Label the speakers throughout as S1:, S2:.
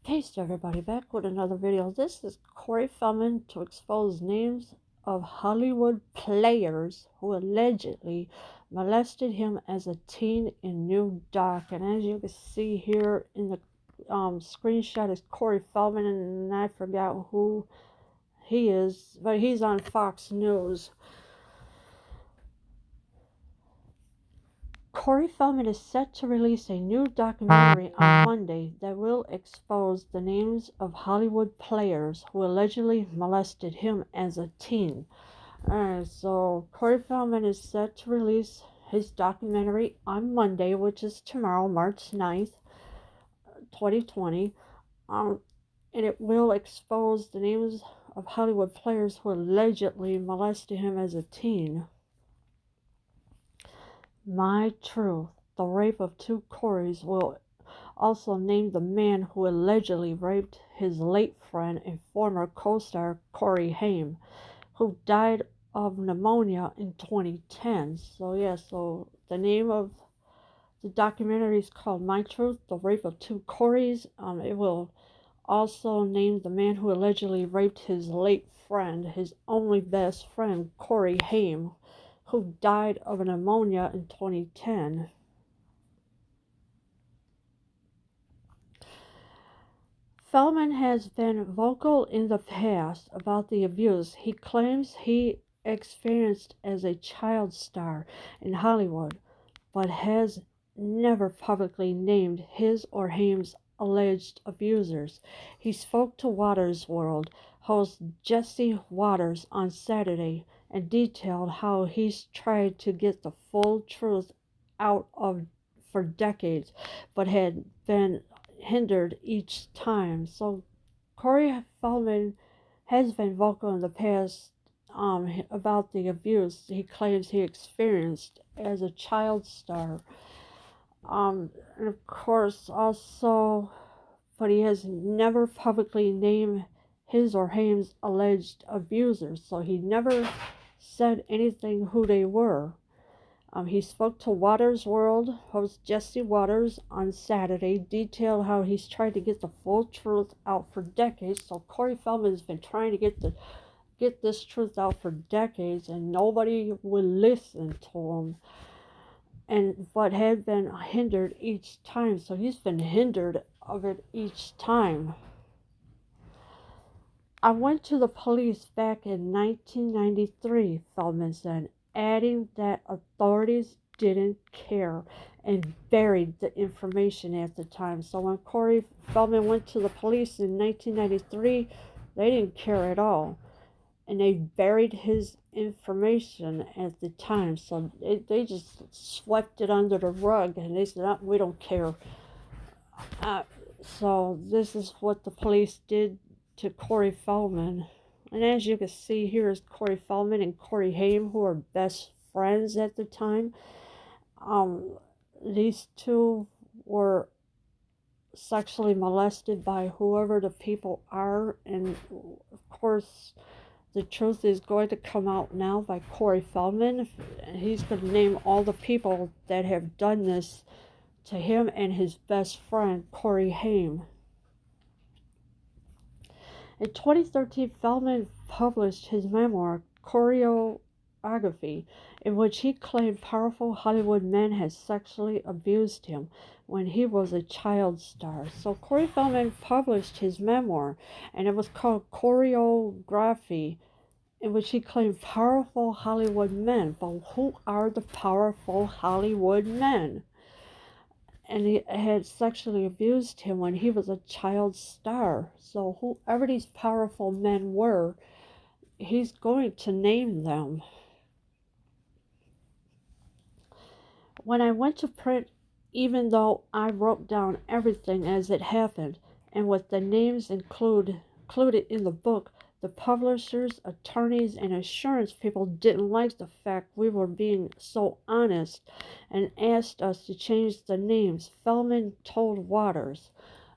S1: Peace everybody, back with another video. This is Corey Feldman to expose names of Hollywood players who allegedly molested him as a teen in New York. And as you can see here in the screenshot is Corey Feldman, and I forgot who he is, but he's on Fox News. Corey Feldman is set to release a new documentary on Monday that will expose the names of Hollywood players who allegedly molested him as a teen. Alright, so Corey Feldman is set to release his documentary on Monday, which is tomorrow, March 9th, 2020. And it will expose the names of Hollywood players who allegedly molested him as a teen. My Truth, the rape of two Coreys, will also name the man who allegedly raped his late friend and former co-star Corey Haim, who died of pneumonia in 2010. So the name of the documentary is called My Truth, the rape of two Coreys. It will also name the man who allegedly raped his late friend, his only best friend, Corey Haim, who died of pneumonia in 2010. Feldman has been vocal in the past about the abuse he claims he experienced as a child star in Hollywood, but has never publicly named his or Haim's alleged abusers. He spoke to Waters World host Jesse Waters on Saturday and detailed how he's tried to get the full truth out of for decades, but had been hindered each time. So Corey Feldman has been vocal in the past about the abuse he claims he experienced as a child star. And of course also, but he has never publicly named his or Haim's alleged abusers, so he never said anything who they were. He spoke to Waters World host Jesse Waters on Saturday, detailed how he's tried to get the full truth out for decades. So Corey Feldman has been trying to get this truth out for decades, and nobody would listen to him, but had been hindered each time. So he's been hindered of it each time. I went to the police back in 1993, Feldman said, adding that authorities didn't care and buried the information at the time. So when Corey Feldman went to the police in 1993, they didn't care at all. And they buried his information at the time. So they just swept it under the rug, and they said, oh, we don't care. So this is what the police did to Corey Feldman. And as you can see here is Corey Feldman and Corey Haim, who were best friends at the time. These two were sexually molested by whoever the people are, and of course the truth is going to come out now by Corey Feldman. He's going to name all the people that have done this to him and his best friend Corey Haim. In 2013, Feldman published his memoir, Choreography, in which he claimed powerful Hollywood men had sexually abused him when he was a child star. So Corey Feldman published his memoir, and it was called Choreography, in which he claimed powerful Hollywood men. But who are the powerful Hollywood men? And he had sexually abused him when he was a child star. So whoever these powerful men were, he's going to name them. When I went to print, even though I wrote down everything as it happened, and with the names included in the book, the publishers, attorneys, and insurance people didn't like the fact we were being so honest and asked us to change the names, Feldman told Waters.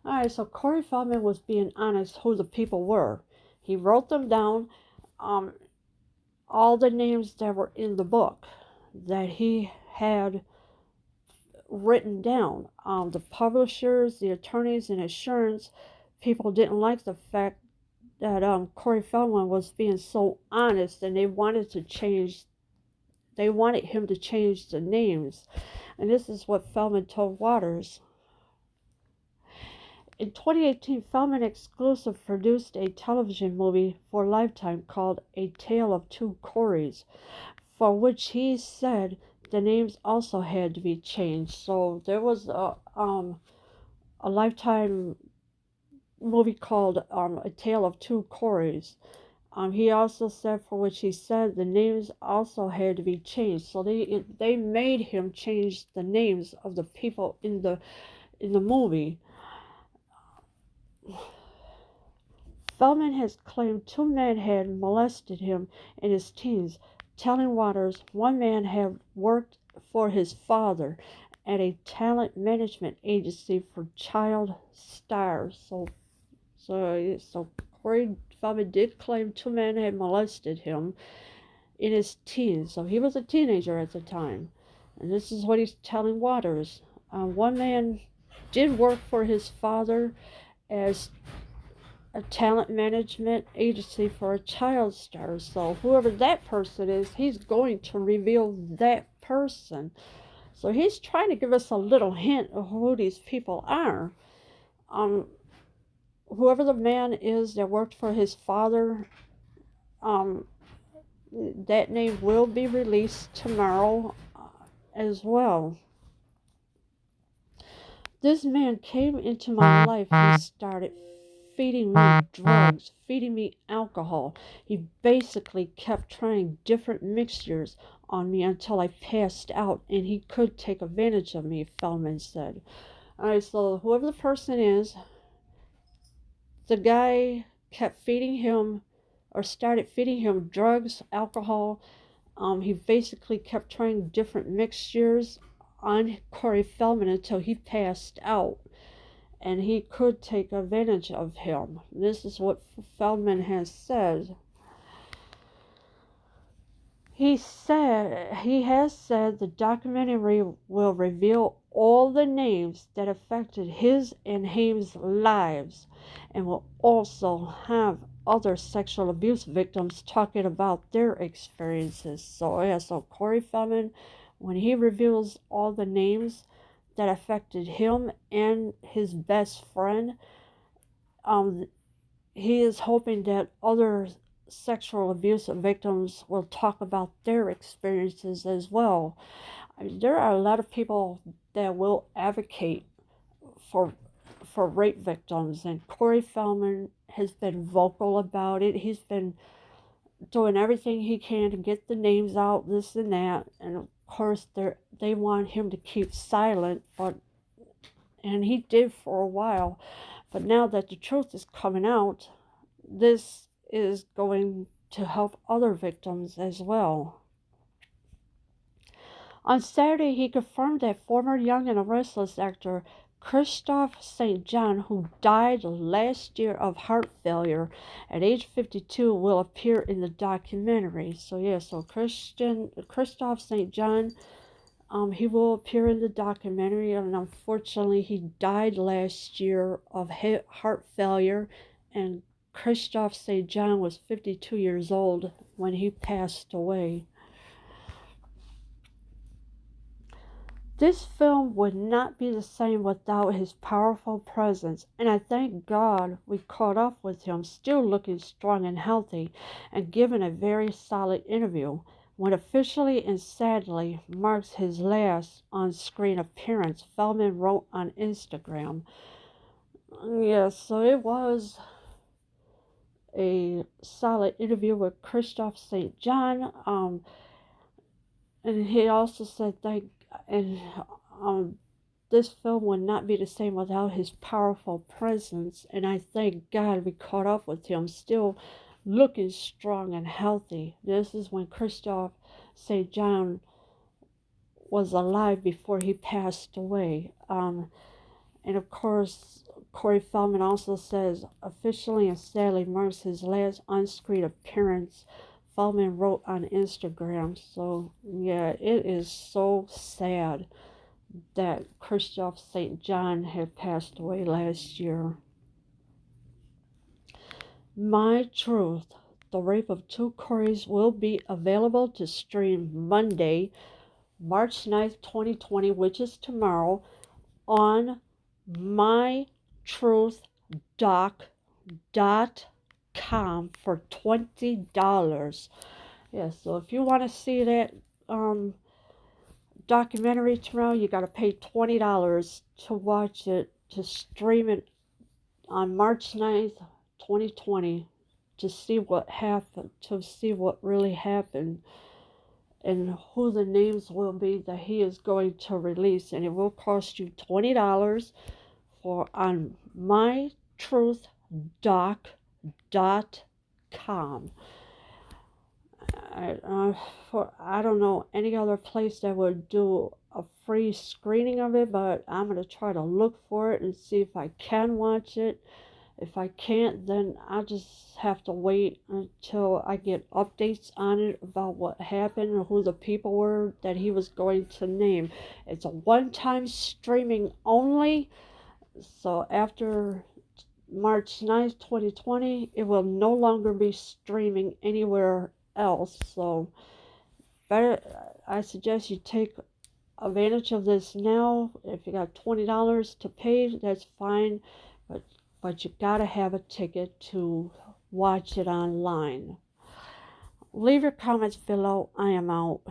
S1: Alright, so Corey Feldman was being honest who the people were. He wrote them down, all the names that were in the book that he had written down. The publishers, the attorneys, and insurance people didn't like the fact that Corey Feldman was being so honest, and they wanted him to change the names. And this is what Feldman told Waters. In 2018, Feldman exclusive produced a television movie for Lifetime called A Tale of Two Coreys, for which he said the names also had to be changed. So there was a Lifetime movie called A Tale of Two Coreys. He also said, for which he said the names also had to be changed. So they made him change the names of the people in the movie. Feldman has claimed two men had molested him in his teens, telling Waters one man had worked for his father at a talent management agency for child stars. So Corey Feldman did claim two men had molested him in his teens. So he was a teenager at the time. And this is what he's telling Waters. One man did work for his father as a talent management agency for a child star. So whoever that person is, he's going to reveal that person. So he's trying to give us a little hint of who these people are. Whoever the man is that worked for his father, that name will be released tomorrow as well. This man came into my life and started feeding me drugs, feeding me alcohol. He basically kept trying different mixtures on me until I passed out, and he could take advantage of me, Feldman said. Alright, so whoever the person is, the guy kept feeding him or started feeding him drugs, alcohol. He basically kept trying different mixtures on Corey Feldman until he passed out, and he could take advantage of him. This is what Feldman has said. He has said the documentary will reveal all the names that affected his and Haim's lives, and will also have other sexual abuse victims talking about their experiences. So Corey Feldman, when he reveals all the names that affected him and his best friend, he is hoping that other sexual abuse victims will talk about their experiences as well. I mean, there are a lot of people that will advocate for rape victims, and Corey Feldman has been vocal about it. He's been doing everything he can to get the names out, this and that, and of course they want him to keep silent, and he did for a while. But now that the truth is coming out, this is going to help other victims as well. On Saturday, he confirmed that former Young and the Restless actor Christophe St. John, who died last year of heart failure at age 52, will appear in the documentary. So Christophe St. John, he will appear in the documentary, and unfortunately, he died last year of heart failure, and Christophe St. John was 52 years old when he passed away. This film would not be the same without his powerful presence, and I thank God we caught up with him still looking strong and healthy and giving a very solid interview when officially and sadly marks his last on-screen appearance, Feldman wrote on Instagram. Yes, so it was a solid interview with Christophe St. John, and he also said this film would not be the same without his powerful presence, and I thank God we caught up with him still looking strong and healthy. This is when Christophe St. John was alive before he passed away. And of course, Corey Feldman also says, officially and sadly marks his last on-screen appearance, Feldman wrote on Instagram. So, yeah, it is so sad that Christophe St. John had passed away last year. My Truth, The Rape of Two Corys will be available to stream Monday, March 9th, 2020, which is tomorrow, on mytruthdoc.com for $20. Yeah, so if you want to see that um, documentary tomorrow, you got to pay $20 to watch it, to stream it on March 9th, 2020, to see what happened, to see what really happened, and who the names will be that he is going to release. And it will cost you $20 for on mytruthdoc.com. I don't know any other place that would do a free screening of it, but I'm going to try to look for it and see if I can watch it. If I can't, then I'll just have to wait until I get updates on it about what happened and who the people were that he was going to name. It's a one-time streaming only, so after March 9th, 2020, it will no longer be streaming anywhere else. So better, I suggest you take advantage of this now. If you got $20 to pay, that's fine, but you gotta have a ticket to watch it online. Leave your comments below. I am out.